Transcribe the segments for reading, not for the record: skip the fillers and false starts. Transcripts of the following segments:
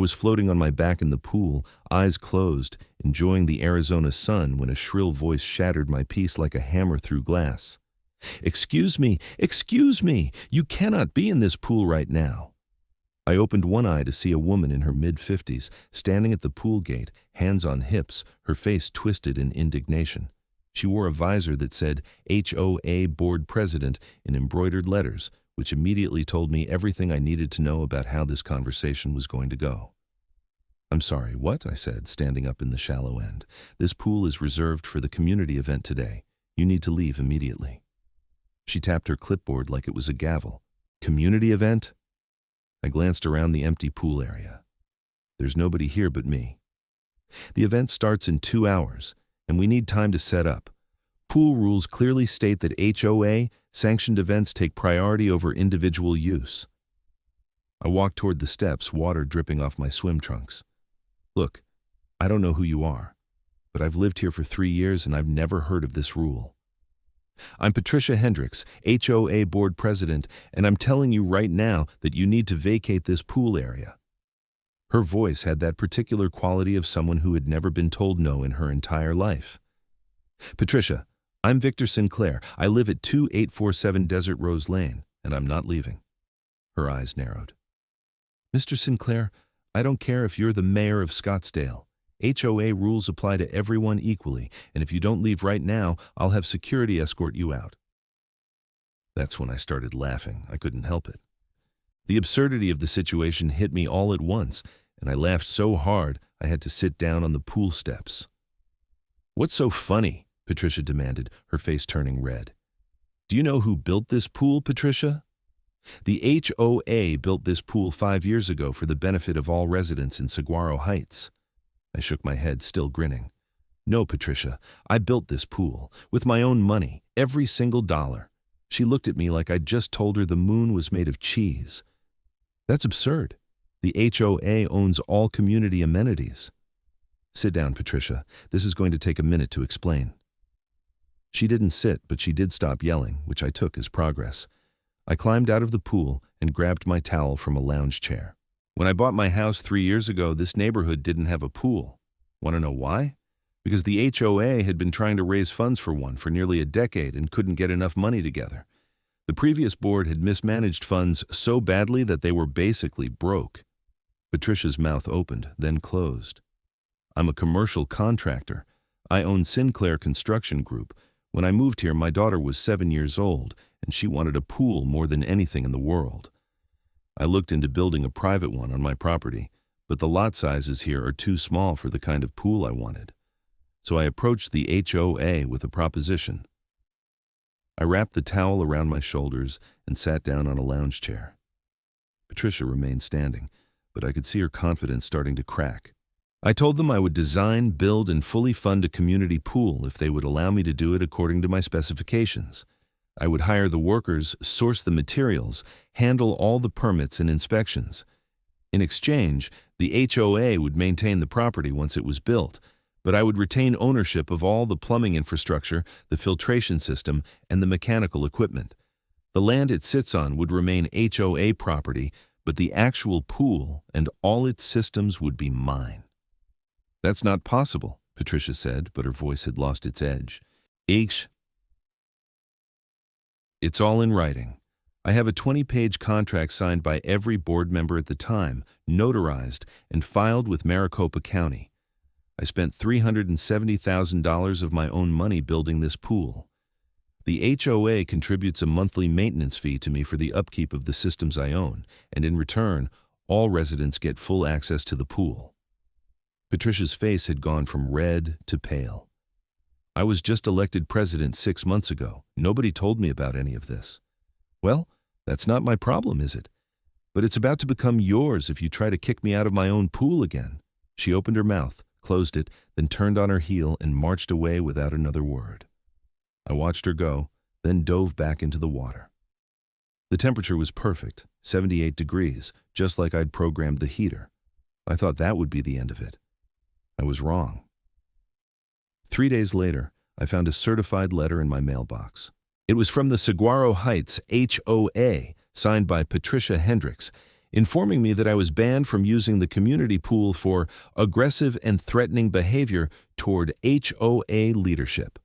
was floating on my back in the pool, eyes closed, enjoying the Arizona sun when a shrill voice shattered my peace like a hammer through glass. "Excuse me, excuse me! You cannot be in this pool right now." I opened one eye to see a woman in her mid-50s, standing at the pool gate, hands on hips, her face twisted in indignation. She wore a visor that said HOA Board President in embroidered letters, which immediately told me everything I needed to know about how this conversation was going to go. "I'm sorry, what?" I said, standing up in the shallow end. "This pool is reserved for the community event today. You need to leave immediately." She tapped her clipboard like it was a gavel. "Community event?" I glanced around the empty pool area. There's nobody here but me. "The event starts in 2 hours, and we need time to set up. Pool rules clearly state that HOA-sanctioned events take priority over individual use." I walked toward the steps, water dripping off my swim trunks. "Look, I don't know who you are, but I've lived here for 3 years and I've never heard of this rule. I'm Patricia Hendricks, HOA Board President, and I'm telling you right now that you need to vacate this pool area." Her voice had that particular quality of someone who had never been told no in her entire life. "Patricia, I'm Victor Sinclair. I live at 2847 Desert Rose Lane, and I'm not leaving." Her eyes narrowed. "Mr. Sinclair, I don't care if you're the mayor of Scottsdale. HOA rules apply to everyone equally, and if you don't leave right now, I'll have security escort you out." That's when I started laughing. I couldn't help it. The absurdity of the situation hit me all at once, and I laughed so hard I had to sit down on the pool steps. "What's so funny?" Patricia demanded, her face turning red. "Do you know who built this pool, Patricia?" "The HOA built this pool 5 years ago for the benefit of all residents in Saguaro Heights." I shook my head, still grinning. "No, Patricia, I built this pool, with my own money, every single dollar." She looked at me like I'd just told her the moon was made of cheese. "That's absurd. The HOA owns all community amenities." "Sit down, Patricia. This is going to take a minute to explain." She didn't sit, but she did stop yelling, which I took as progress. I climbed out of the pool and grabbed my towel from a lounge chair. "When I bought my house 3 years ago, this neighborhood didn't have a pool. Want to know why? Because the HOA had been trying to raise funds for one for nearly a decade and couldn't get enough money together. The previous board had mismanaged funds so badly that they were basically broke." Patricia's mouth opened, then closed. "I'm a commercial contractor. I own Sinclair Construction Group. When I moved here, my daughter was 7 years old, and she wanted a pool more than anything in the world. I looked into building a private one on my property, but the lot sizes here are too small for the kind of pool I wanted. So I approached the HOA with a proposition." I wrapped the towel around my shoulders and sat down on a lounge chair. Patricia remained standing, but I could see her confidence starting to crack. "I told them I would design, build, and fully fund a community pool if they would allow me to do it according to my specifications. I would hire the workers, source the materials, handle all the permits and inspections. In exchange, the HOA would maintain the property once it was built, but I would retain ownership of all the plumbing infrastructure, the filtration system, and the mechanical equipment. The land it sits on would remain HOA property, but the actual pool and all its systems would be mine." "That's not possible," Patricia said, but her voice had lost its edge. "It's all in writing. I have a 20-page contract signed by every board member at the time, notarized, and filed with Maricopa County. I spent $370,000 of my own money building this pool. The HOA contributes a monthly maintenance fee to me for the upkeep of the systems I own, and in return, all residents get full access to the pool." Patricia's face had gone from red to pale. "I was just elected president 6 months ago. Nobody told me about any of this." "Well, that's not my problem, is it? But it's about to become yours if you try to kick me out of my own pool again." She opened her mouth, closed it, then turned on her heel and marched away without another word. I watched her go, then dove back into the water. The temperature was perfect, 78 degrees, just like I'd programmed the heater. I thought that would be the end of it. I was wrong. 3 days later, I found a certified letter in my mailbox. It was from the Saguaro Heights HOA, signed by Patricia Hendricks. informing me that I was banned from using the community pool for aggressive and threatening behavior toward HOA leadership.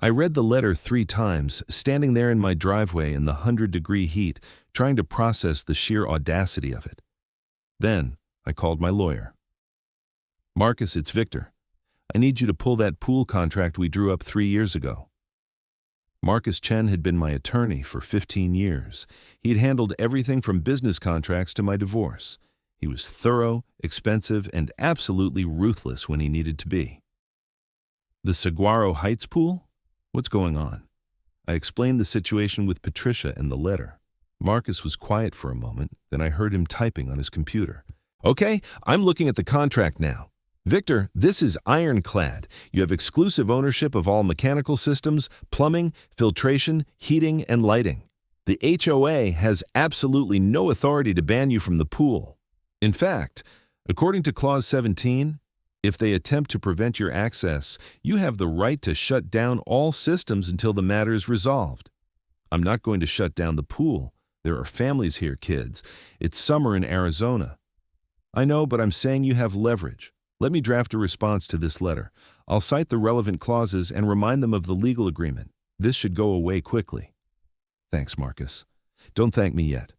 I read the letter 3 times, standing there in my driveway in the 100-degree heat, trying to process the sheer audacity of it. Then, I called my lawyer. "Marcus, it's Victor. I need you to pull that pool contract we drew up 3 years ago." Marcus Chen had been my attorney for 15 years. He had handled everything from business contracts to my divorce. He was thorough, expensive, and absolutely ruthless when he needed to be. "The Saguaro Heights pool? What's going on?" I explained the situation with Patricia and the letter. Marcus was quiet for a moment, then I heard him typing on his computer. "Okay, I'm looking at the contract now. Victor, this is ironclad. You have exclusive ownership of all mechanical systems, plumbing, filtration, heating, and lighting. The HOA has absolutely no authority to ban you from the pool. In fact, according to Clause 17, if they attempt to prevent your access, you have the right to shut down all systems until the matter is resolved. I'm not going to shut down the pool. There are families here, kids. It's summer in Arizona. I know, but I'm saying you have leverage. Let me draft a response to this letter. I'll cite the relevant clauses and remind them of the legal agreement. This should go away quickly." "Thanks, Marcus. Don't thank me yet.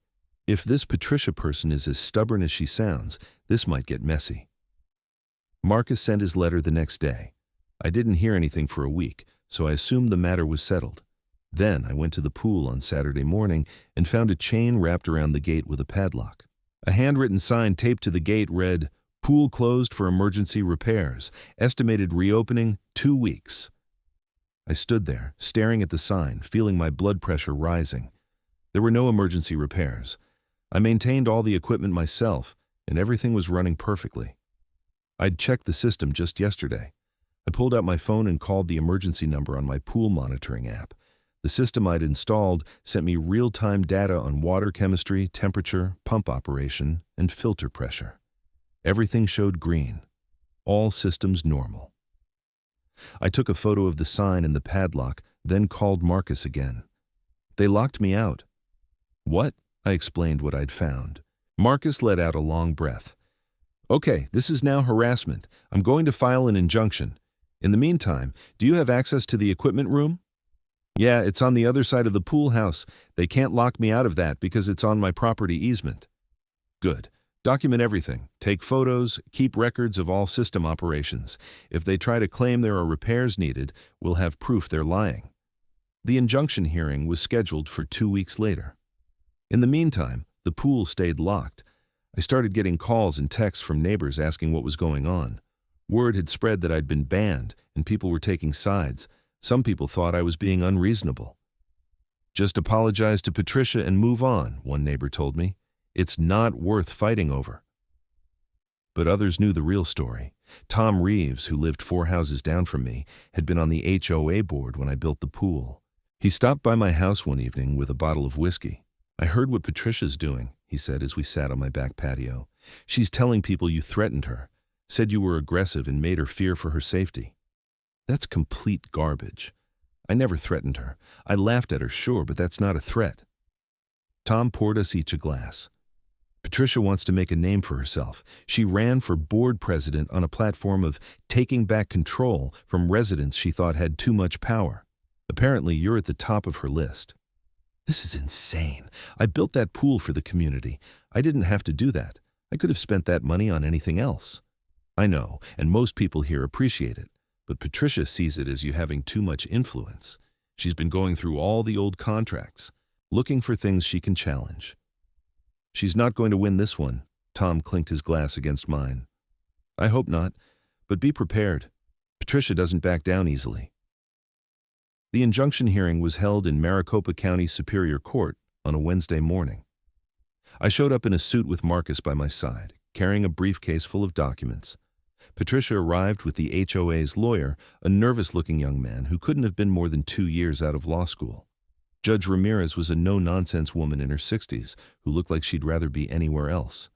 If this Patricia person is as stubborn as she sounds, this might get messy." Marcus sent his letter the next day. I didn't hear anything for a week, so I assumed the matter was settled. Then I went to the pool on Saturday morning and found a chain wrapped around the gate with a padlock. A handwritten sign taped to the gate read, "Pool closed for emergency repairs. Estimated reopening 2 weeks." I stood there, staring at the sign, feeling my blood pressure rising. There were no emergency repairs. I maintained all the equipment myself, and everything was running perfectly. I'd checked the system just yesterday. I pulled out my phone and called the emergency number on my pool monitoring app. The system I'd installed sent me real-time data on water chemistry, temperature, pump operation, and filter pressure. Everything showed green. All systems normal. I took a photo of the sign and the padlock, then called Marcus again. "They locked me out." "What?" I explained what I'd found. Marcus let out a long breath. "Okay, this is now harassment. I'm going to file an injunction. In the meantime, do you have access to the equipment room?" "Yeah, it's on the other side of the pool house. They can't lock me out of that because it's on my property easement." "Good. Document everything. Take photos, keep records of all system operations. If they try to claim there are repairs needed, we'll have proof they're lying." The injunction hearing was scheduled for 2 weeks later. In the meantime, the pool stayed locked. I started getting calls and texts from neighbors asking what was going on. Word had spread that I'd been banned, and people were taking sides. Some people thought I was being unreasonable. "Just apologize to Patricia and move on," one neighbor told me. "It's not worth fighting over." But others knew the real story. Tom Reeves, who lived 4 houses down from me, had been on the HOA board when I built the pool. He stopped by my house one evening with a bottle of whiskey. "I heard what Patricia's doing," he said as we sat on my back patio. "She's telling people you threatened her, said you were aggressive and made her fear for her safety." That's complete garbage. I never threatened her. I laughed at her, sure, but that's not a threat. Tom poured us each a glass. "Patricia wants to make a name for herself. She ran for board president on a platform of taking back control from residents she thought had too much power. Apparently, you're at the top of her list." "This is insane. I built that pool for the community. I didn't have to do that. I could have spent that money on anything else." "I know, and most people here appreciate it. But Patricia sees it as you having too much influence. She's been going through all the old contracts, looking for things she can challenge." "She's not going to win this one." Tom clinked his glass against mine. "I hope not, but be prepared. Patricia doesn't back down easily." The injunction hearing was held in Maricopa County Superior Court on a Wednesday morning. I showed up in a suit with Marcus by my side, carrying a briefcase full of documents. Patricia arrived with the HOA's lawyer, a nervous-looking young man who couldn't have been more than 2 years out of law school. Judge Ramirez was a no-nonsense woman in her 60s who looked like she'd rather be anywhere else.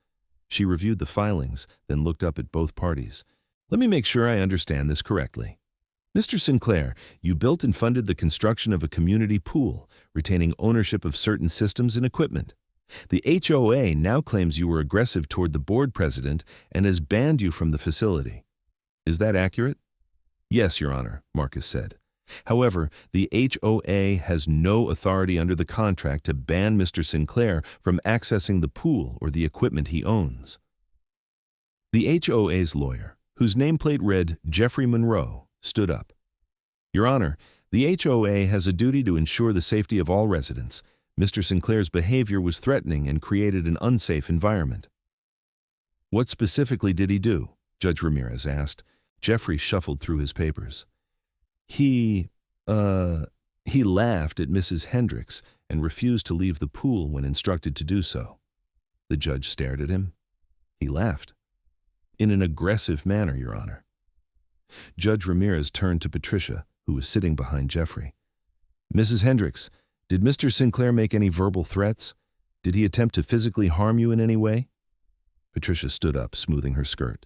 She reviewed the filings, then looked up at both parties. "Let me make sure I understand this correctly. Mr. Sinclair, you built and funded the construction of a community pool, retaining ownership of certain systems and equipment. The HOA now claims you were aggressive toward the board president and has banned you from the facility. Is that accurate? Yes, Your Honor, Marcus said. However, the HOA has no authority under the contract to ban Mr. Sinclair from accessing the pool or the equipment he owns. The HOA's lawyer, whose nameplate read Jeffrey Monroe, stood up. Your Honor, the HOA has a duty to ensure the safety of all residents. Mr. Sinclair's behavior was threatening and created an unsafe environment. What specifically did he do? Judge Ramirez asked. Jeffrey shuffled through his papers. He laughed at Mrs. Hendricks and refused to leave the pool when instructed to do so. The judge stared at him. He laughed. In an aggressive manner, Your Honor. Judge Ramirez turned to Patricia, who was sitting behind Jeffrey. Mrs. Hendricks, did Mr. Sinclair make any verbal threats? Did he attempt to physically harm you in any way? Patricia stood up, smoothing her skirt.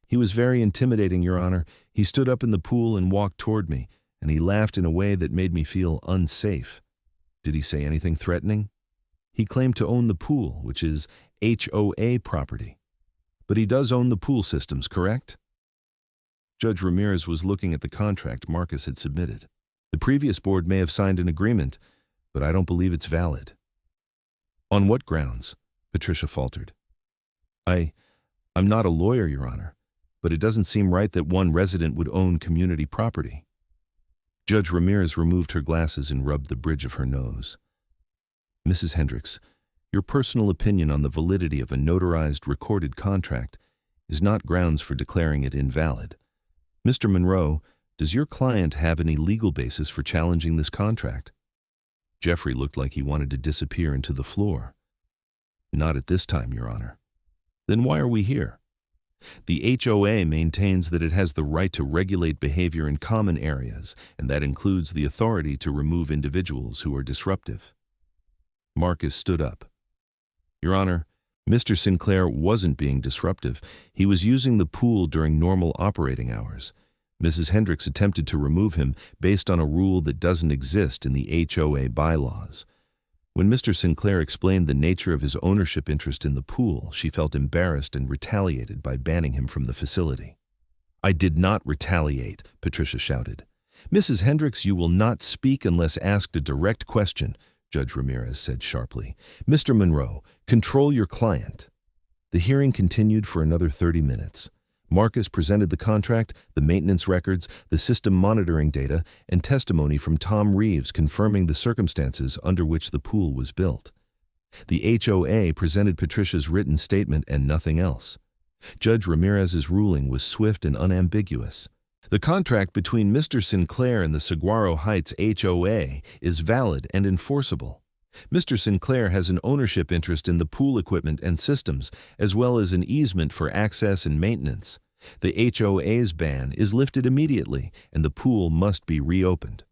He was very intimidating, Your Honor. He stood up in the pool and walked toward me, and he laughed in a way that made me feel unsafe. Did he say anything threatening? He claimed to own the pool, which is HOA property. But he does own the pool systems, correct? Judge Ramirez was looking at the contract Marcus had submitted. The previous board may have signed an agreement, but I don't believe it's valid. On what grounds? Patricia faltered. I'm not a lawyer, Your Honor, but it doesn't seem right that one resident would own community property. Judge Ramirez removed her glasses and rubbed the bridge of her nose. Mrs. Hendricks, your personal opinion on the validity of a notarized recorded contract is not grounds for declaring it invalid. Mr. Monroe, does your client have any legal basis for challenging this contract? Jeffrey looked like he wanted to disappear into the floor. Not at this time, Your Honor. Then why are we here? The HOA maintains that it has the right to regulate behavior in common areas, and that includes the authority to remove individuals who are disruptive. Marcus stood up. Your Honor, Mr. Sinclair wasn't being disruptive. He was using the pool during normal operating hours. Mrs. Hendricks attempted to remove him based on a rule that doesn't exist in the HOA bylaws. When Mr. Sinclair explained the nature of his ownership interest in the pool, she felt embarrassed and retaliated by banning him from the facility. I did not retaliate, Patricia shouted. Mrs. Hendricks, you will not speak unless asked a direct question, Judge Ramirez said sharply. Mr. Monroe, control your client. The hearing continued for another 30 minutes. Marcus presented the contract, the maintenance records, the system monitoring data, and testimony from Tom Reeves confirming the circumstances under which the pool was built. The HOA presented Patricia's written statement and nothing else. Judge Ramirez's ruling was swift and unambiguous. The contract between Mr. Sinclair and the Saguaro Heights HOA is valid and enforceable. Mr. Sinclair has an ownership interest in the pool equipment and systems, as well as an easement for access and maintenance. The HOA's ban is lifted immediately, and the pool must be reopened.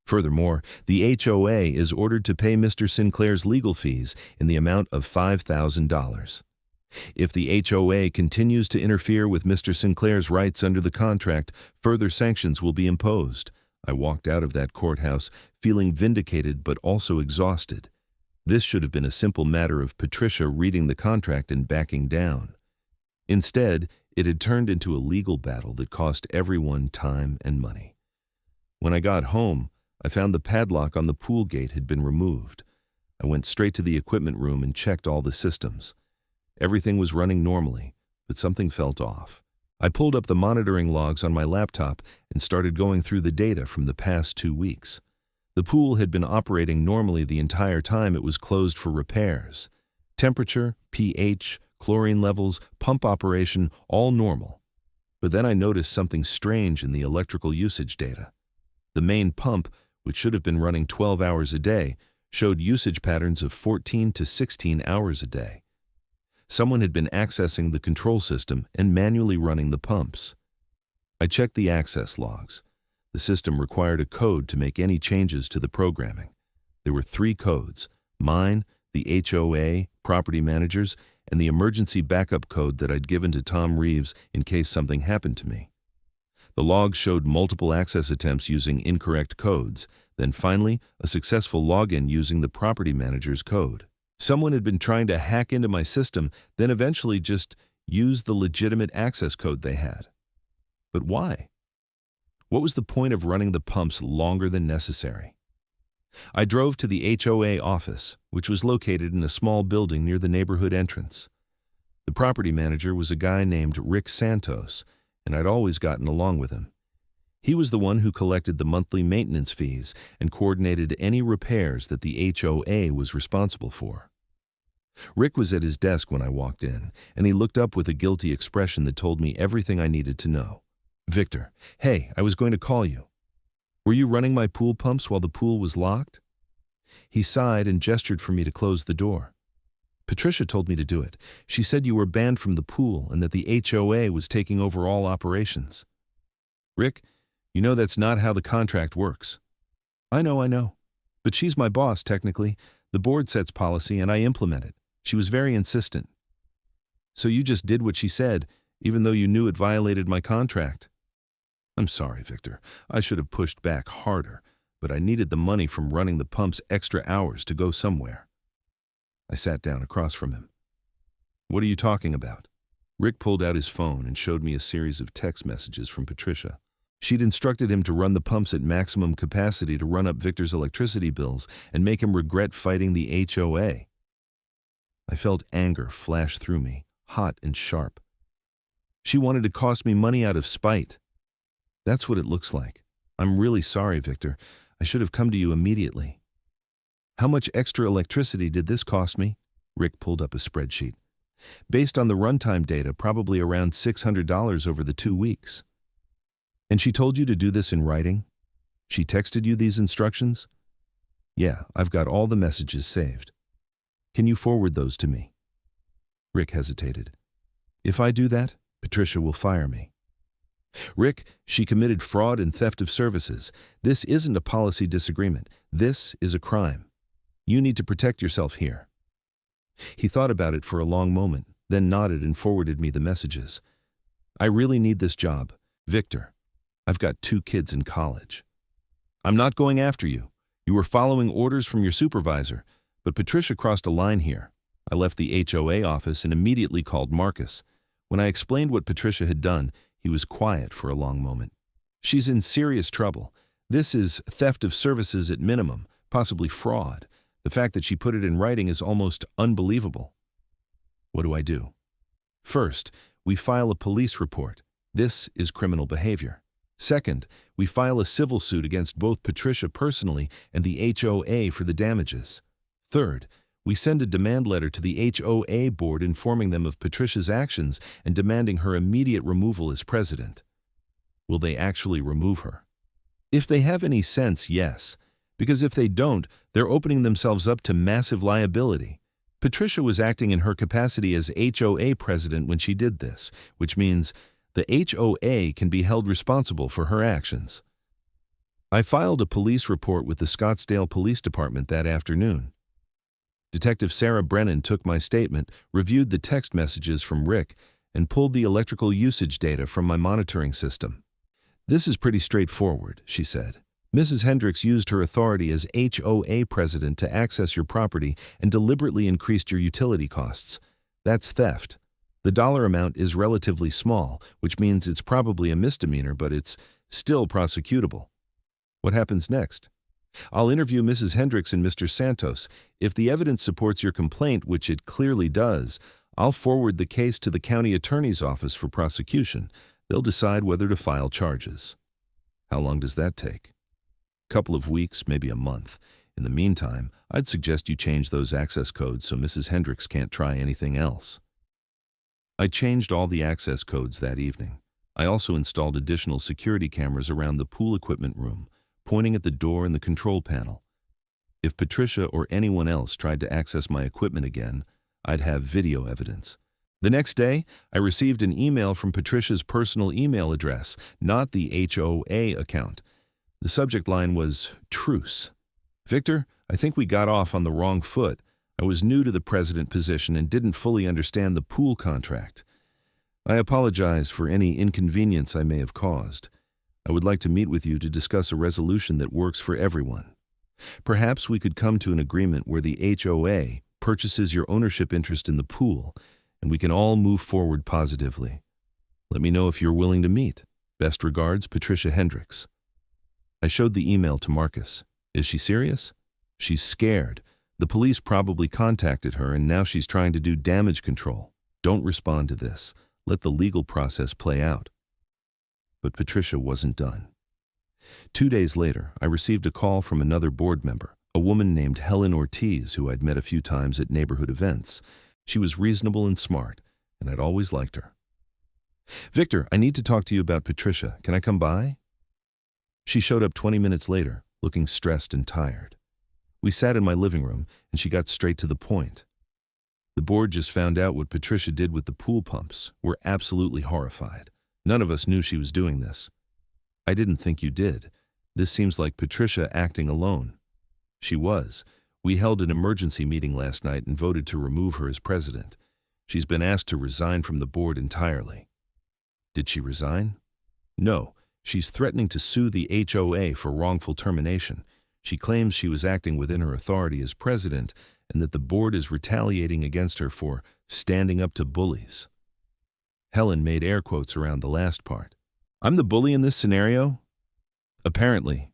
Furthermore, the HOA is ordered to pay Mr. Sinclair's legal fees in the amount of $5,000. If the HOA continues to interfere with Mr. Sinclair's rights under the contract, further sanctions will be imposed. I walked out of that courthouse feeling vindicated but also exhausted. This should have been a simple matter of Patricia reading the contract and backing down. Instead, it had turned into a legal battle that cost everyone time and money. When I got home, I found the padlock on the pool gate had been removed. I went straight to the equipment room and checked all the systems. Everything was running normally, but something felt off. I pulled up the monitoring logs on my laptop and started going through the data from the past 2 weeks. The pool had been operating normally the entire time it was closed for repairs. Temperature, pH, chlorine levels, pump operation, all normal. But then I noticed something strange in the electrical usage data. The main pump, which should have been running 12 hours a day, showed usage patterns of 14 to 16 hours a day. Someone had been accessing the control system and manually running the pumps. I checked the access logs. The system required a code to make any changes to the programming. There were 3 codes: mine, the HOA, property managers, and the emergency backup code that I'd given to Tom Reeves in case something happened to me. The logs showed multiple access attempts using incorrect codes, then finally a successful login using the property manager's code. Someone had been trying to hack into my system, then eventually just used the legitimate access code they had. But why? What was the point of running the pumps longer than necessary? I drove to the HOA office, which was located in a small building near the neighborhood entrance. The property manager was a guy named Rick Santos, and I'd always gotten along with him. He was the one who collected the monthly maintenance fees and coordinated any repairs that the HOA was responsible for. Rick was at his desk when I walked in, and he looked up with a guilty expression that told me everything I needed to know. "Victor, hey, I was going to call you. Were you running my pool pumps while the pool was locked?" He sighed and gestured for me to close the door. "Patricia told me to do it. She said you were banned from the pool and that the HOA was taking over all operations." "Rick, you know that's not how the contract works." I know. But she's my boss, technically. The board sets policy and I implement it. She was very insistent." "So you just did what she said, even though you knew it violated my contract?" "I'm sorry, Victor. I should have pushed back harder, but I needed the money from running the pumps extra hours to go somewhere." I sat down across from him. "What are you talking about?" Rick pulled out his phone and showed me a series of text messages from Patricia. She'd instructed him to run the pumps at maximum capacity to run up Victor's electricity bills and make him regret fighting the HOA. I felt anger flash through me, hot and sharp. She wanted to cost me money out of spite. That's what it looks like. I'm really sorry, Victor. I should have come to you immediately. How much extra electricity did this cost me? Rick pulled up a spreadsheet. Based on the runtime data, probably around $600 over the 2 weeks. And she told you to do this in writing? She texted you these instructions? Yeah, I've got all the messages saved. Can you forward those to me? Rick hesitated. If I do that, Patricia will fire me. Rick, she committed fraud and theft of services. This isn't a policy disagreement. This is a crime. You need to protect yourself here. He thought about it for a long moment, then nodded and forwarded me the messages. I really need this job. Victor, I've got 2 kids in college. I'm not going after you. You were following orders from your supervisor, but Patricia crossed a line here. I left the HOA office and immediately called Marcus. When I explained what Patricia had done, he was quiet for a long moment. She's in serious trouble. This is theft of services at minimum, possibly fraud. The fact that she put it in writing is almost unbelievable. What do I do? First, we file a police report. This is criminal behavior. Second, we file a civil suit against both Patricia personally and the HOA for the damages. Third, we send a demand letter to the HOA board informing them of Patricia's actions and demanding her immediate removal as president. Will they actually remove her? If they have any sense, yes. Because if they don't, they're opening themselves up to massive liability. Patricia was acting in her capacity as HOA president when she did this, which means the HOA can be held responsible for her actions. I filed a police report with the Scottsdale Police Department that afternoon. Detective Sarah Brennan took my statement, reviewed the text messages from Rick, and pulled the electrical usage data from my monitoring system. This is pretty straightforward, she said. Mrs. Hendricks used her authority as HOA president to access your property and deliberately increased your utility costs. That's theft. The dollar amount is relatively small, which means it's probably a misdemeanor, but it's still prosecutable. What happens next? I'll interview Mrs. Hendricks and Mr. Santos. If the evidence supports your complaint, which it clearly does, I'll forward the case to the county attorney's office for prosecution. They'll decide whether to file charges. How long does that take? A couple of weeks, maybe a month. In the meantime, I'd suggest you change those access codes so Mrs. Hendricks can't try anything else. I changed all the access codes that evening. I also installed additional security cameras around the pool equipment room, pointing at the door and the control panel. If Patricia or anyone else tried to access my equipment again, I'd have video evidence. The next day, I received an email from Patricia's personal email address, not the HOA account. The subject line was, "Truce. Victor, I think we got off on the wrong foot. I was new to the president position and didn't fully understand the pool contract. I apologize for any inconvenience I may have caused. I would like to meet with you to discuss a resolution that works for everyone. Perhaps we could come to an agreement where the HOA, purchases your ownership interest in the pool, and we can all move forward positively. Let me know if you're willing to meet. Best regards, Patricia Hendricks. I showed the email to Marcus. Is she serious? She's scared. The police probably contacted her and now she's trying to do damage control. Don't respond to this. Let the legal process play out. But Patricia wasn't done. 2 days later, I received a call from another board member, a woman named Helen Ortiz, who I'd met a few times at neighborhood events. She was reasonable and smart, and I'd always liked her. Victor, I need to talk to you about Patricia. Can I come by? She showed up 20 minutes later, looking stressed and tired. We sat in my living room, and she got straight to the point. The board just found out what Patricia did with the pool pumps. We're absolutely horrified. None of us knew she was doing this. I didn't think you did. This seems like Patricia acting alone. She was. We held an emergency meeting last night and voted to remove her as president. She's been asked to resign from the board entirely. Did she resign? No. She's threatening to sue the HOA for wrongful termination. She claims she was acting within her authority as president and that the board is retaliating against her for standing up to bullies. Helen made air quotes around the last part. I'm the bully in this scenario? Apparently.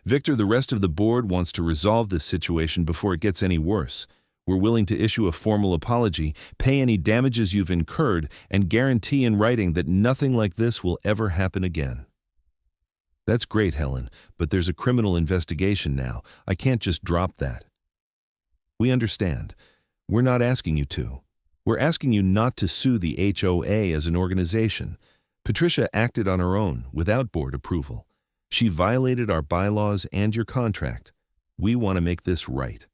Victor, the rest of the board wants to resolve this situation before it gets any worse. We're willing to issue a formal apology, pay any damages you've incurred, and guarantee in writing that nothing like this will ever happen again. That's great, Helen, but there's a criminal investigation now. I can't just drop that. We understand. We're not asking you to. We're asking you not to sue the HOA as an organization. Patricia acted on her own, without board approval. She violated our bylaws and your contract. We want to make this right.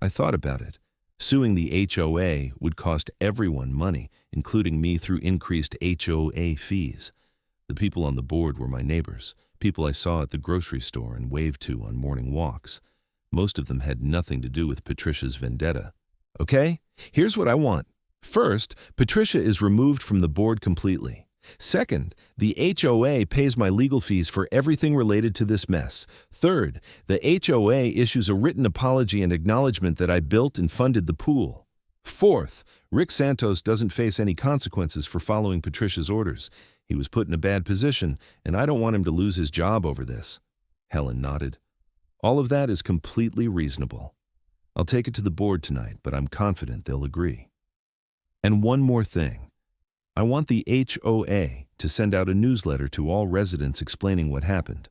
I thought about it. Suing the HOA would cost everyone money, including me through increased HOA fees. The people on the board were my neighbors, people I saw at the grocery store and waved to on morning walks. Most of them had nothing to do with Patricia's vendetta. Okay, here's what I want. First, Patricia is removed from the board completely. Second, the HOA pays my legal fees for everything related to this mess. Third, the HOA issues a written apology and acknowledgement that I built and funded the pool. Fourth, Rick Santos doesn't face any consequences for following Patricia's orders. He was put in a bad position, and I don't want him to lose his job over this. Helen nodded. All of that is completely reasonable. I'll take it to the board tonight, but I'm confident they'll agree. And one more thing. I want the HOA to send out a newsletter to all residents explaining what happened.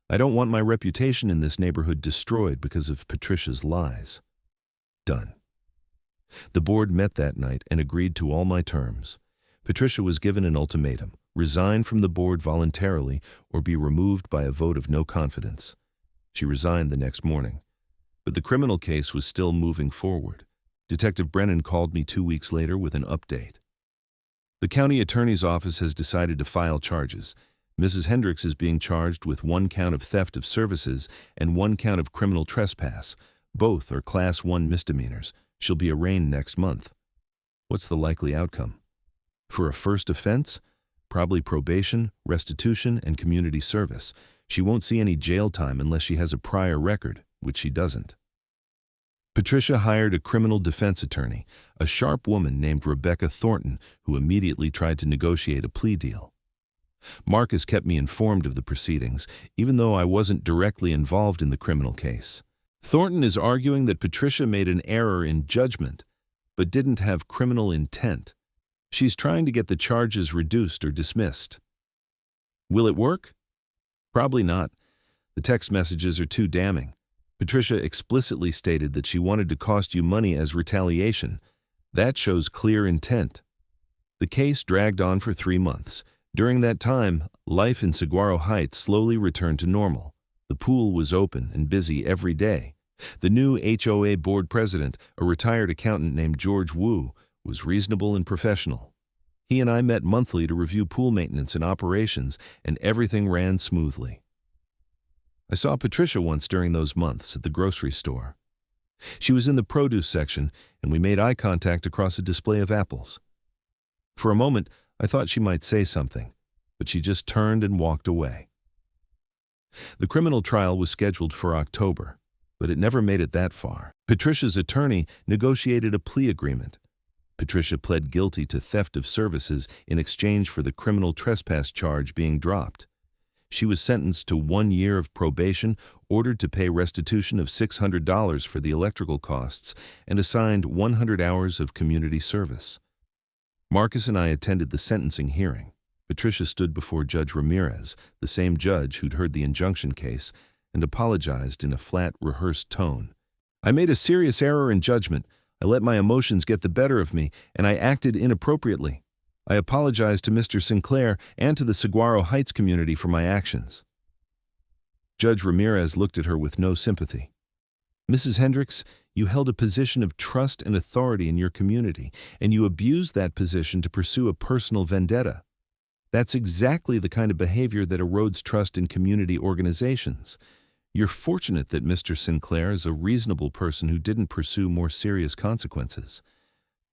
I don't want my reputation in this neighborhood destroyed because of Patricia's lies. Done. The board met that night and agreed to all my terms. Patricia was given an ultimatum: resign from the board voluntarily or be removed by a vote of no confidence. She resigned the next morning. But the criminal case was still moving forward. Detective Brennan called me 2 weeks later with an update. The county attorney's office has decided to file charges. Mrs. Hendricks is being charged with 1 count of theft of services and 1 count of criminal trespass. Both are Class 1 misdemeanors. She'll be arraigned next month. What's the likely outcome? For a first offense? Probably probation, restitution, and community service. She won't see any jail time unless she has a prior record, which she doesn't. Patricia hired a criminal defense attorney, a sharp woman named Rebecca Thornton, who immediately tried to negotiate a plea deal. Marcus kept me informed of the proceedings, even though I wasn't directly involved in the criminal case. Thornton is arguing that Patricia made an error in judgment, but didn't have criminal intent. She's trying to get the charges reduced or dismissed. Will it work? Probably not. The text messages are too damning. Patricia explicitly stated that she wanted to cost you money as retaliation. That shows clear intent. The case dragged on for 3 months. During that time, life in Saguaro Heights slowly returned to normal. The pool was open and busy every day. The new HOA board president, a retired accountant named George Wu, was reasonable and professional. He and I met monthly to review pool maintenance and operations, and everything ran smoothly. I saw Patricia once during those months at the grocery store. She was in the produce section, and we made eye contact across a display of apples. For a moment, I thought she might say something, but she just turned and walked away. The criminal trial was scheduled for October, but it never made it that far. Patricia's attorney negotiated a plea agreement. Patricia pled guilty to theft of services in exchange for the criminal trespass charge being dropped. She was sentenced to 1 year of probation, ordered to pay restitution of $600 for the electrical costs, and assigned 100 hours of community service. Marcus and I attended the sentencing hearing. Patricia stood before Judge Ramirez, the same judge who'd heard the injunction case, and apologized in a flat, rehearsed tone. "I made a serious error in judgment. I let my emotions get the better of me, and I acted inappropriately. I apologize to Mr. Sinclair and to the Saguaro Heights community for my actions." Judge Ramirez looked at her with no sympathy. "Mrs. Hendricks, you held a position of trust and authority in your community, and you abused that position to pursue a personal vendetta. That's exactly the kind of behavior that erodes trust in community organizations. You're fortunate that Mr. Sinclair is a reasonable person who didn't pursue more serious consequences.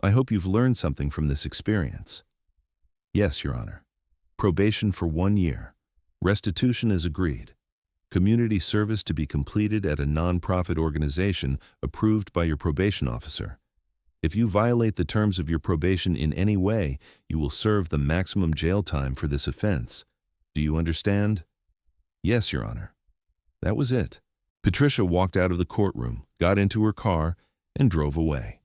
I hope you've learned something from this experience." "Yes, Your Honor. Probation for 1 year. Restitution is agreed. Community service to be completed at a nonprofit organization approved by your probation officer. If you violate the terms of your probation in any way, you will serve the maximum jail time for this offense. Do you understand?" "Yes, Your Honor." That was it. Patricia walked out of the courtroom, got into her car, and drove away.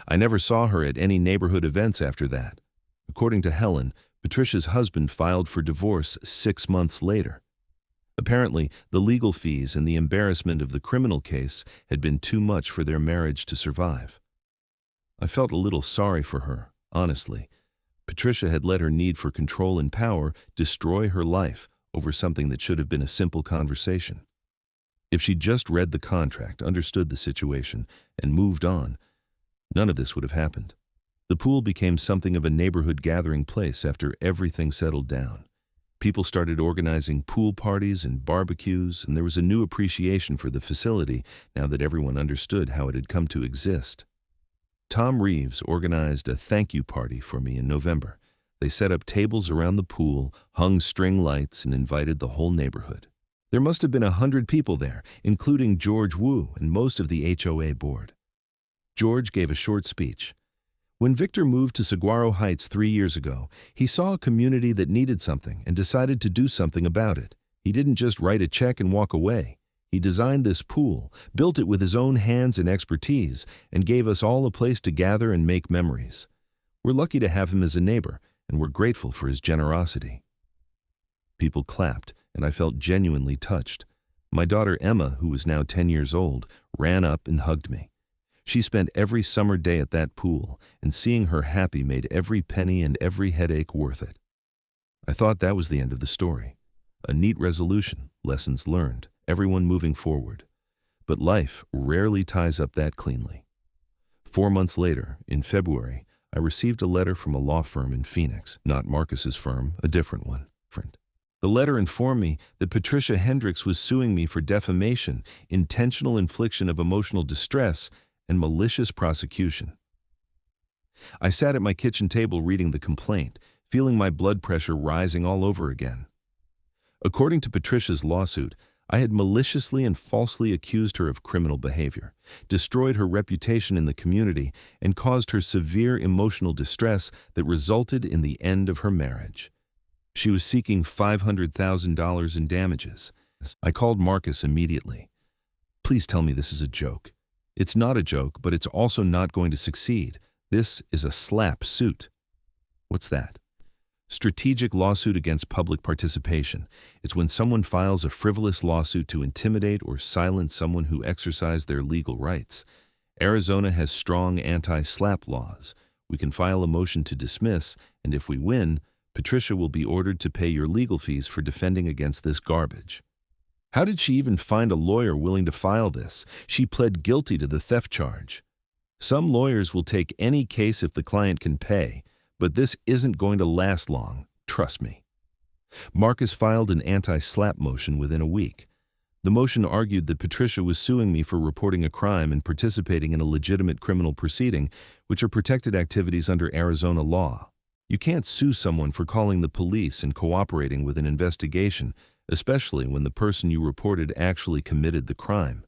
I never saw her at any neighborhood events after that. According to Helen, Patricia's husband filed for divorce 6 months later. Apparently, the legal fees and the embarrassment of the criminal case had been too much for their marriage to survive. I felt a little sorry for her, honestly. Patricia had let her need for control and power destroy her life over something that should have been a simple conversation. If she'd just read the contract, understood the situation, and moved on, none of this would have happened. The pool became something of a neighborhood gathering place after everything settled down. People started organizing pool parties and barbecues, and there was a new appreciation for the facility now that everyone understood how it had come to exist. Tom Reeves organized a thank you party for me in November. They set up tables around the pool, hung string lights, and invited the whole neighborhood. There must have been 100 people there, including George Wu and most of the HOA board. George gave a short speech. When Victor moved to Saguaro Heights 3 years ago, he saw a community that needed something and decided to do something about it. He didn't just write a check and walk away. He designed this pool, built it with his own hands and expertise, and gave us all a place to gather and make memories. We're lucky to have him as a neighbor, and we're grateful for his generosity. People clapped, and I felt genuinely touched. My daughter Emma, who was now 10 years old, ran up and hugged me. She spent every summer day at that pool, and seeing her happy made every penny and every headache worth it. I thought that was the end of the story. A neat resolution, lessons learned, everyone moving forward. But life rarely ties up that cleanly. 4 months later, in February, I received a letter from a law firm in Phoenix, not Marcus's firm, a different one. The letter informed me that Patricia Hendricks was suing me for defamation, intentional infliction of emotional distress, and malicious prosecution. I sat at my kitchen table reading the complaint, feeling my blood pressure rising all over again. According to Patricia's lawsuit, I had maliciously and falsely accused her of criminal behavior, destroyed her reputation in the community, and caused her severe emotional distress that resulted in the end of her marriage. She was seeking $500,000 in damages. I called Marcus immediately. "Please tell me this is a joke." "It's not a joke, but it's also not going to succeed. This is a slap suit." "What's that?" "Strategic lawsuit against public participation. It's when someone files a frivolous lawsuit to intimidate or silence someone who exercised their legal rights. Arizona has strong anti-slap laws. We can file a motion to dismiss, and if we win, Patricia will be ordered to pay your legal fees for defending against this garbage." How did she even find a lawyer willing to file this? She pled guilty to the theft charge. Some lawyers will take any case if the client can pay, but this isn't going to last long, trust me. Marcus filed an anti-slap motion within a week. The motion argued that Patricia was suing me for reporting a crime and participating in a legitimate criminal proceeding, which are protected activities under Arizona law. You can't sue someone for calling the police and cooperating with an investigation, especially when the person you reported actually committed the crime.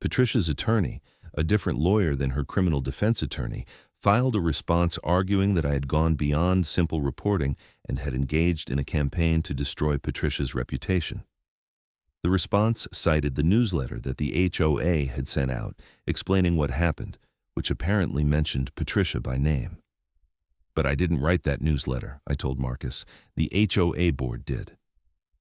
Patricia's attorney, a different lawyer than her criminal defense attorney, filed a response arguing that I had gone beyond simple reporting and had engaged in a campaign to destroy Patricia's reputation. The response cited the newsletter that the HOA had sent out explaining what happened, which apparently mentioned Patricia by name. "But I didn't write that newsletter," I told Marcus. "The HOA board did."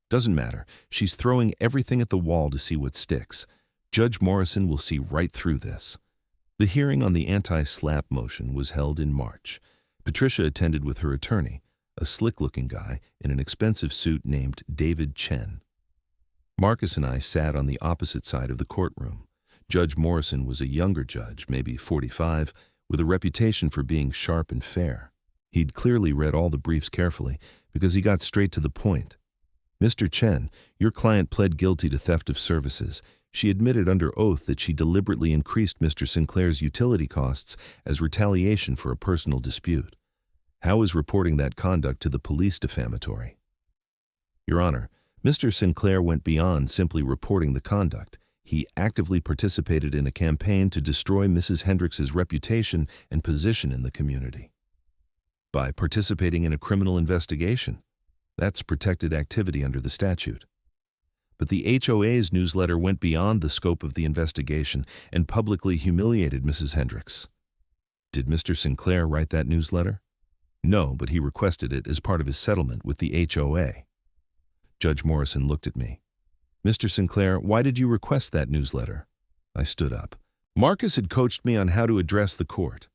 "Doesn't matter. She's throwing everything at the wall to see what sticks. Judge Morrison will see right through this." The hearing on the anti-SLAPP motion was held in March. Patricia attended with her attorney, a slick-looking guy in an expensive suit named David Chen. Marcus and I sat on the opposite side of the courtroom. Judge Morrison was a younger judge, maybe 45, with a reputation for being sharp and fair. He'd clearly read all the briefs carefully because he got straight to the point. "Mr. Chen, your client pled guilty to theft of services. She admitted under oath that she deliberately increased Mr. Sinclair's utility costs as retaliation for a personal dispute. How is reporting that conduct to the police defamatory?" "Your Honor, Mr. Sinclair went beyond simply reporting the conduct. He actively participated in a campaign to destroy Mrs. Hendricks's reputation and position in the community." "By participating in a criminal investigation? That's protected activity under the statute." "But the HOA's newsletter went beyond the scope of the investigation and publicly humiliated Mrs. Hendricks." "Did Mr. Sinclair write that newsletter?" "No, but he requested it as part of his settlement with the HOA." Judge Morrison looked at me. "Mr. Sinclair, why did you request that newsletter?" I stood up. Marcus had coached me on how to address the court.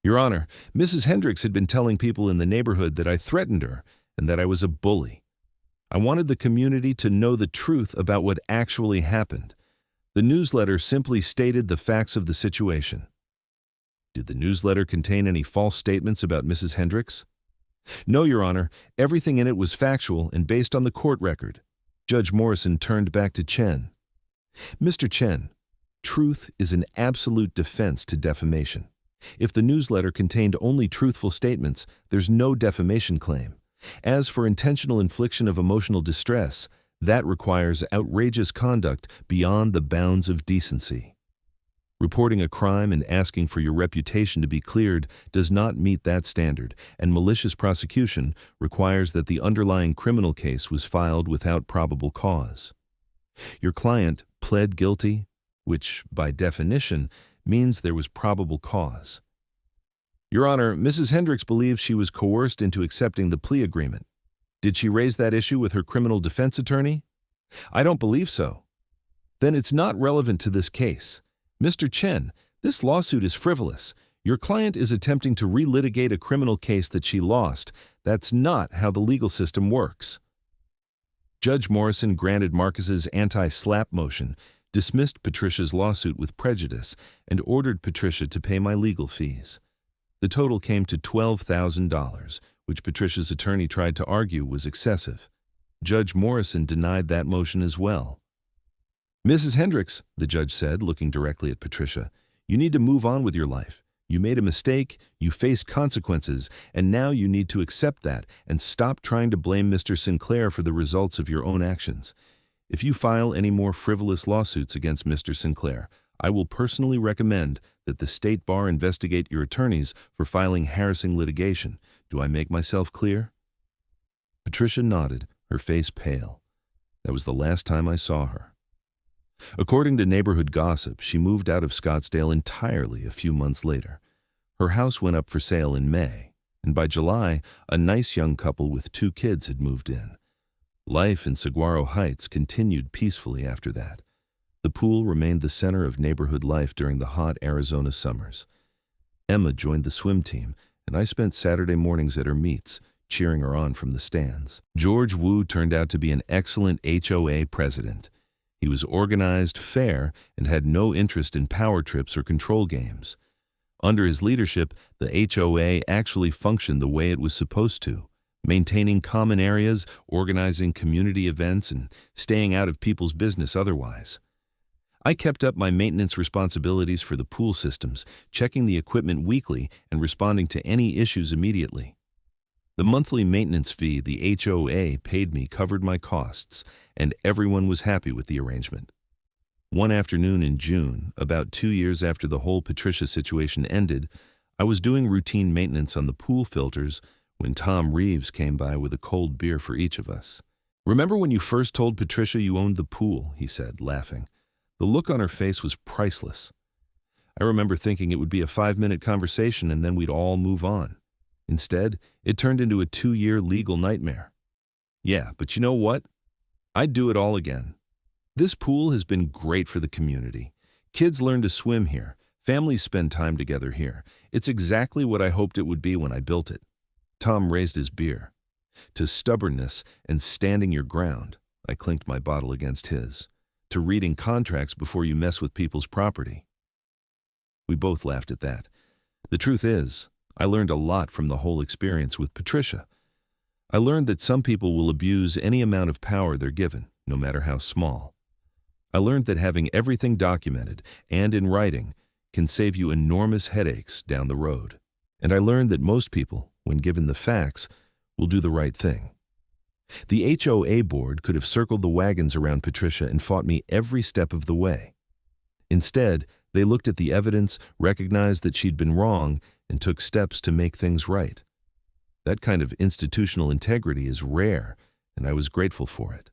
"Your Honor, Mrs. Hendricks had been telling people in the neighborhood that I threatened her and that I was a bully. I wanted the community to know the truth about what actually happened. The newsletter simply stated the facts of the situation." "Did the newsletter contain any false statements about Mrs. Hendricks?" "No, Your Honor. Everything in it was factual and based on the court record." Judge Morrison turned back to Chen. "Mr. Chen, truth is an absolute defense to defamation. If the newsletter contained only truthful statements, there's no defamation claim. As for intentional infliction of emotional distress, that requires outrageous conduct beyond the bounds of decency. Reporting a crime and asking for your reputation to be cleared does not meet that standard, and malicious prosecution requires that the underlying criminal case was filed without probable cause. Your client pled guilty, which, by definition, means there was probable cause. Your Honor, Mrs. Hendricks believes she was coerced into accepting the plea agreement. Did she raise that issue with her criminal defense attorney? I don't believe so. Then it's not relevant to this case. Mr. Chen, this lawsuit is frivolous. Your client is attempting to relitigate a criminal case that she lost. That's not how the legal system works." Judge Morrison granted Marcus's anti-SLAPP motion, dismissed Patricia's lawsuit with prejudice, and ordered Patricia to pay my legal fees. The total came to $12,000, which Patricia's attorney tried to argue was excessive. Judge Morrison denied that motion as well. "Mrs. Hendricks," the judge said, looking directly at Patricia, "you need to move on with your life. You made a mistake, you faced consequences, and now you need to accept that and stop trying to blame Mr. Sinclair for the results of your own actions. If you file any more frivolous lawsuits against Mr. Sinclair, I will personally recommend that the State Bar investigate your attorneys for filing harassing litigation. Do I make myself clear?" Patricia nodded, her face pale. That was the last time I saw her. According to neighborhood gossip, she moved out of Scottsdale entirely a few months later. Her house went up for sale in May, and by July, a nice young couple with 2 kids had moved in. Life in Saguaro Heights continued peacefully after that. The pool remained the center of neighborhood life during the hot Arizona summers. Emma joined the swim team, and I spent Saturday mornings at her meets, cheering her on from the stands. George Wu turned out to be an excellent HOA president. He was organized, fair, and had no interest in power trips or control games. Under his leadership, the HOA actually functioned the way it was supposed to, maintaining common areas, organizing community events, and staying out of people's business otherwise. I kept up my maintenance responsibilities for the pool systems, checking the equipment weekly and responding to any issues immediately. The monthly maintenance fee the HOA paid me covered my costs, and everyone was happy with the arrangement. One afternoon in June, about 2 years after the whole Patricia situation ended, I was doing routine maintenance on the pool filters when Tom Reeves came by with a cold beer for each of us. "Remember when you first told Patricia you owned the pool?" he said, laughing. The look on her face was priceless. I remember thinking it would be a 5-minute conversation and then we'd all move on. Instead, it turned into a 2-year legal nightmare. Yeah, but you know what? I'd do it all again. This pool has been great for the community. Kids learn to swim here. Families spend time together here. It's exactly what I hoped it would be when I built it. Tom raised his beer. To stubbornness and standing your ground, I clinked my bottle against his. To reading contracts before you mess with people's property. We both laughed at that. The truth is, I learned a lot from the whole experience with Patricia. I learned that some people will abuse any amount of power they're given, no matter how small. I learned that having everything documented and in writing can save you enormous headaches down the road. And I learned that most people, when given the facts, will do the right thing. The HOA board could have circled the wagons around Patricia and fought me every step of the way. Instead, they looked at the evidence, recognized that she'd been wrong, and took steps to make things right. That kind of institutional integrity is rare, and I was grateful for it.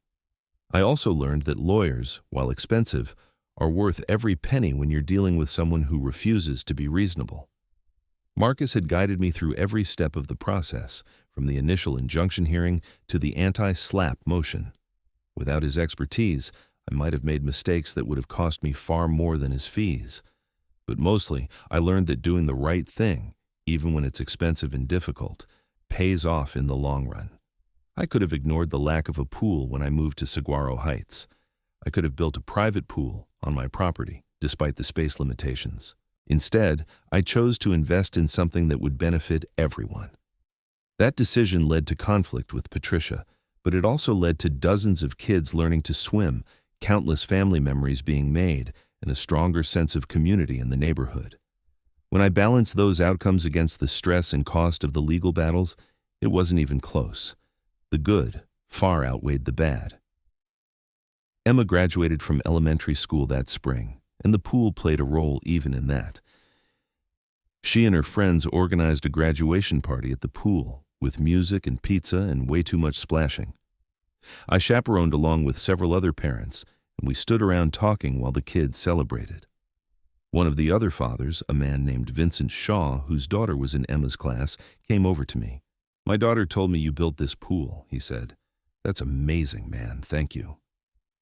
I also learned that lawyers, while expensive, are worth every penny when you're dealing with someone who refuses to be reasonable. Marcus had guided me through every step of the process, from the initial injunction hearing to the anti-SLAPP motion. Without his expertise, I might have made mistakes that would have cost me far more than his fees. But mostly, I learned that doing the right thing, even when it's expensive and difficult, pays off in the long run. I could have ignored the lack of a pool when I moved to Saguaro Heights. I could have built a private pool on my property, despite the space limitations. Instead, I chose to invest in something that would benefit everyone. That decision led to conflict with Patricia, but it also led to dozens of kids learning to swim, countless family memories being made, and a stronger sense of community in the neighborhood. When I balanced those outcomes against the stress and cost of the legal battles, it wasn't even close. The good far outweighed the bad. Emma graduated from elementary school that spring, and the pool played a role even in that. She and her friends organized a graduation party at the pool, with music and pizza and way too much splashing. I chaperoned along with several other parents, and we stood around talking while the kids celebrated. One of the other fathers, a man named Vincent Shaw, whose daughter was in Emma's class, came over to me. "My daughter told me you built this pool," he said. "That's amazing, man. Thank you."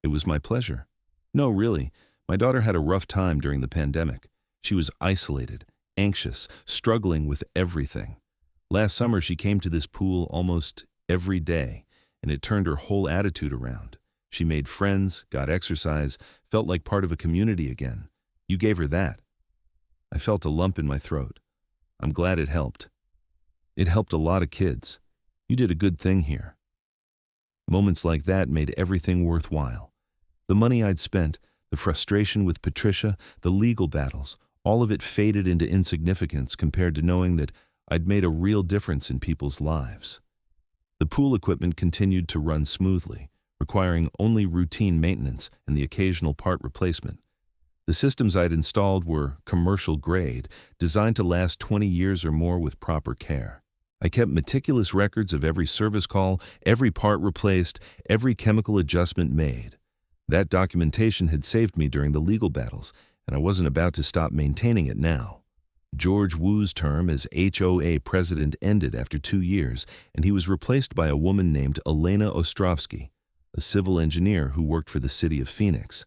"It was my pleasure." "No, really. My daughter had a rough time during the pandemic. She was isolated, anxious, struggling with everything. Last summer she came to this pool almost every day, and it turned her whole attitude around. She made friends, got exercise, felt like part of a community again. You gave her that." I felt a lump in my throat. I'm glad it helped. It helped a lot of kids. You did a good thing here. Moments like that made everything worthwhile. The money I'd spent, the frustration with Patricia, the legal battles, all of it faded into insignificance compared to knowing that I'd made a real difference in people's lives. The pool equipment continued to run smoothly, requiring only routine maintenance and the occasional part replacement. The systems I'd installed were commercial grade, designed to last 20 years or more with proper care. I kept meticulous records of every service call, every part replaced, every chemical adjustment made. That documentation had saved me during the legal battles, and I wasn't about to stop maintaining it now. George Wu's term as HOA president ended after 2 years, and he was replaced by a woman named Elena Ostrovsky, a civil engineer who worked for the city of Phoenix.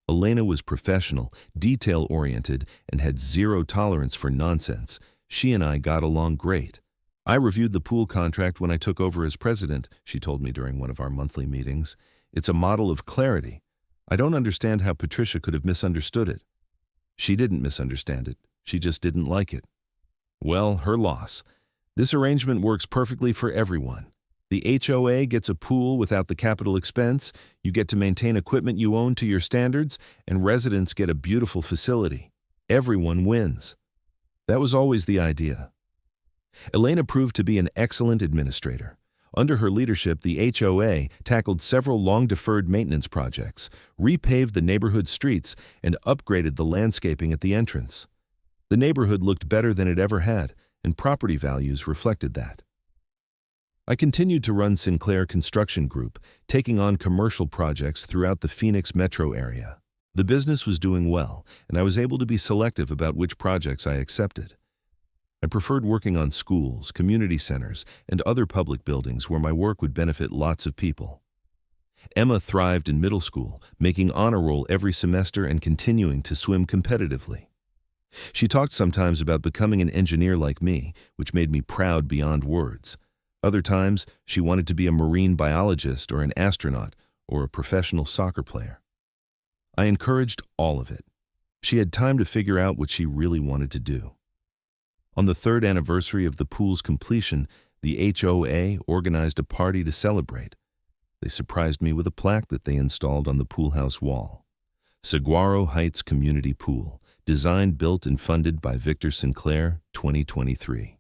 Elena was professional, detail-oriented, and had zero tolerance for nonsense. She and I got along great. "I reviewed the pool contract when I took over as president," she told me during one of our monthly meetings. "It's a model of clarity. I don't understand how Patricia could have misunderstood it." "She didn't misunderstand it. She just didn't like it." "Well, her loss. This arrangement works perfectly for everyone. The HOA gets a pool without the capital expense, you get to maintain equipment you own to your standards, and residents get a beautiful facility. Everyone wins." That was always the idea. Elena proved to be an excellent administrator. Under her leadership, the HOA tackled several long-deferred maintenance projects, repaved the neighborhood streets, and upgraded the landscaping at the entrance. The neighborhood looked better than it ever had, and property values reflected that. I continued to run Sinclair Construction Group, taking on commercial projects throughout the Phoenix metro area. The business was doing well, and I was able to be selective about which projects I accepted. I preferred working on schools, community centers, and other public buildings where my work would benefit lots of people. Emma thrived in middle school, making honor roll every semester and continuing to swim competitively. She talked sometimes about becoming an engineer like me, which made me proud beyond words. Other times, she wanted to be a marine biologist or an astronaut or a professional soccer player. I encouraged all of it. She had time to figure out what she really wanted to do. On the 3rd anniversary of the pool's completion, the HOA organized a party to celebrate. They surprised me with a plaque that they installed on the pool house wall. Saguaro Heights Community Pool, designed, built, and funded by Victor Sinclair, 2023.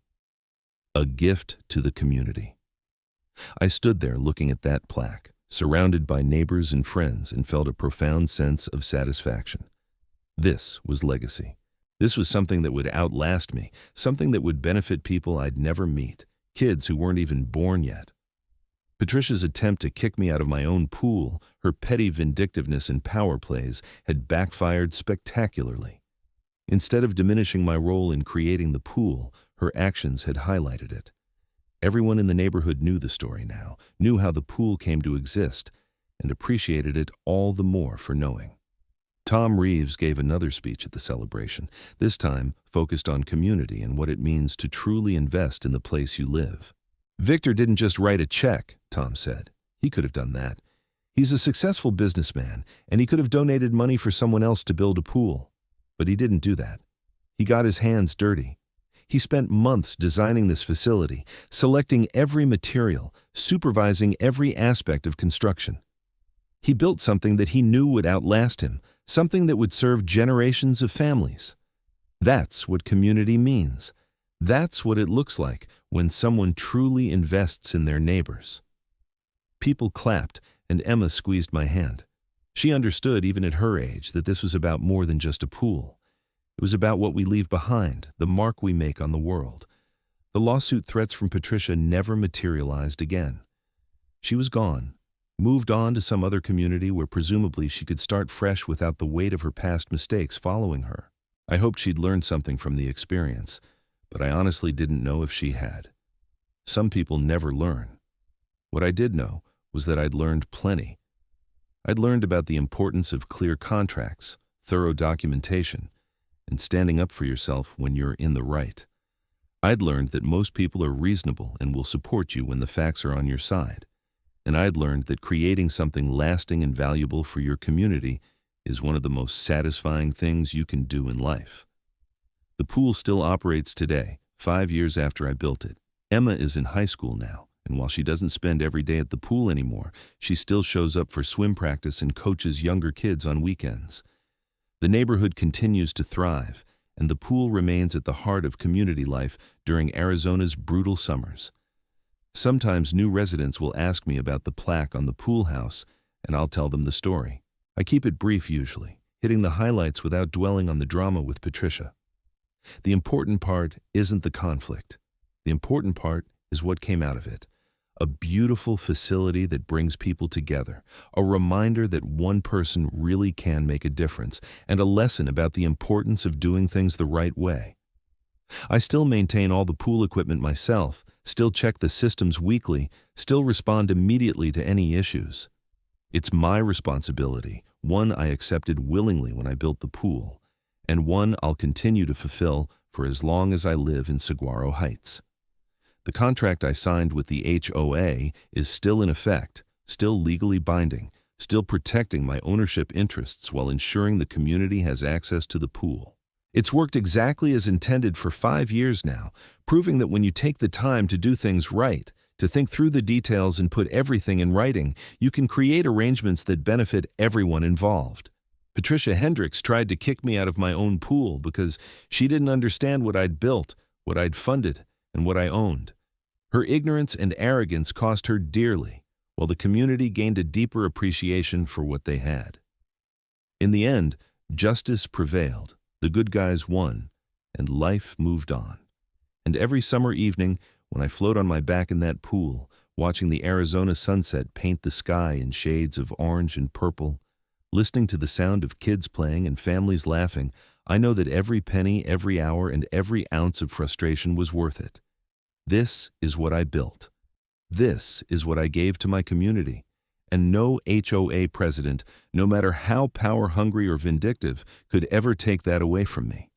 A gift to the community. I stood there looking at that plaque, surrounded by neighbors and friends, and felt a profound sense of satisfaction. This was legacy. This was something that would outlast me, something that would benefit people I'd never meet, kids who weren't even born yet. Patricia's attempt to kick me out of my own pool, her petty vindictiveness and power plays, had backfired spectacularly. Instead of diminishing my role in creating the pool, her actions had highlighted it. Everyone in the neighborhood knew the story now, knew how the pool came to exist, and appreciated it all the more for knowing. Tom Reeves gave another speech at the celebration, this time focused on community and what it means to truly invest in the place you live. Victor didn't just write a check, Tom said. He could have done that. He's a successful businessman, and he could have donated money for someone else to build a pool. But he didn't do that. He got his hands dirty. He spent months designing this facility, selecting every material, supervising every aspect of construction. He built something that he knew would outlast him, something that would serve generations of families. That's what community means. That's what it looks like when someone truly invests in their neighbors. People clapped, and Emma squeezed my hand. She understood, even at her age, that this was about more than just a pool. It was about what we leave behind, the mark we make on the world. The lawsuit threats from Patricia never materialized again. She was gone, moved on to some other community where presumably she could start fresh without the weight of her past mistakes following her. I hoped she'd learned something from the experience, but I honestly didn't know if she had. Some people never learn. What I did know was that I'd learned plenty. I'd learned about the importance of clear contracts, thorough documentation, and standing up for yourself when you're in the right. I'd learned that most people are reasonable and will support you when the facts are on your side. And I'd learned that creating something lasting and valuable for your community is one of the most satisfying things you can do in life. The pool still operates today, 5 years after I built it. Emma is in high school now, and while she doesn't spend every day at the pool anymore, she still shows up for swim practice and coaches younger kids on weekends. The neighborhood continues to thrive, and the pool remains at the heart of community life during Arizona's brutal summers. Sometimes new residents will ask me about the plaque on the pool house, and I'll tell them the story. I keep it brief usually, hitting the highlights without dwelling on the drama with Patricia. The important part isn't the conflict. The important part is what came out of it. A beautiful facility that brings people together, a reminder that one person really can make a difference, and a lesson about the importance of doing things the right way. I still maintain all the pool equipment myself, still check the systems weekly, still respond immediately to any issues. It's my responsibility, one I accepted willingly when I built the pool, and one I'll continue to fulfill for as long as I live in Saguaro Heights. The contract I signed with the HOA is still in effect, still legally binding, still protecting my ownership interests while ensuring the community has access to the pool. It's worked exactly as intended for 5 years now, proving that when you take the time to do things right, to think through the details and put everything in writing, you can create arrangements that benefit everyone involved. Patricia Hendricks tried to kick me out of my own pool because she didn't understand what I'd built, what I'd funded, and what I owned. Her ignorance and arrogance cost her dearly, while the community gained a deeper appreciation for what they had. In the end, justice prevailed, the good guys won, and life moved on. And every summer evening, when I float on my back in that pool, watching the Arizona sunset paint the sky in shades of orange and purple, listening to the sound of kids playing and families laughing, I know that every penny, every hour, and every ounce of frustration was worth it. This is what I built. This is what I gave to my community. And no HOA president, no matter how power-hungry or vindictive, could ever take that away from me.